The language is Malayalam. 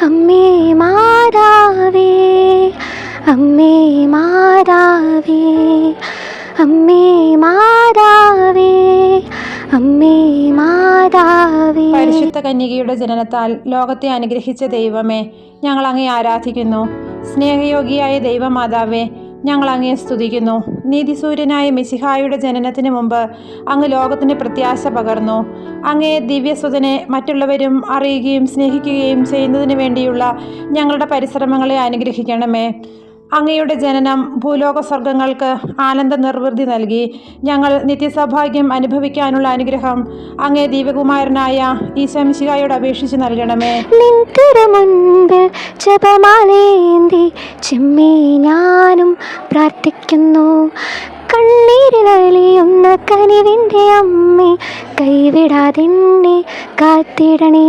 അമ്മേ മാതാവേ, അമ്മേ മാതാവേ, അമ്മേ മാതാവേ, അമ്മേ മാതാവേ. പരിശുദ്ധ കന്യകയുടെ ജനനത്താൽ ലോകത്തെ അനുഗ്രഹിച്ച ദൈവമേ, ഞങ്ങൾ അങ്ങേ ആരാധിക്കുന്നു. സ്നേഹയോഗിയായ ദൈവമാതാവേ, ഞങ്ങൾ അങ്ങേ സ്തുതിക്കുന്നു. നീതിസൂര്യനായ മിശിഹായുടെ ജനനത്തിന് മുമ്പ് അങ്ങ് ലോകത്തിന് പ്രത്യാശ പകർന്നു. അങ്ങേ ദിവ്യസ്വതനെ മറ്റുള്ളവരും അറിയുകയും സ്നേഹിക്കുകയും ചെയ്യുന്നതിന് വേണ്ടിയുള്ള ഞങ്ങളുടെ പരിശ്രമങ്ങളെ അനുഗ്രഹിക്കണമേ. അങ്ങയുടെ ജനനം ഭൂലോക സ്വർഗങ്ങൾക്ക് ആനന്ദ നിർവൃതി നൽകി. ഞങ്ങൾ നിത്യസൗഭാഗ്യം അനുഭവിക്കാനുള്ള അനുഗ്രഹം അങ്ങേ ദൈവകുമാരനായ ഈശോ മിശിഹായോട് അപേക്ഷിച്ച് നൽകണമേ. മുൻപിൽ ജപമാലേന്തി ചെമ്മേ ഞാനും പ്രാർത്ഥിക്കുന്നു. കണ്ണീരിലലിയുന്ന കനിവിൻ്റെ അമ്മേ, കൈവിടാതെന്നെ കാത്തിടണേ.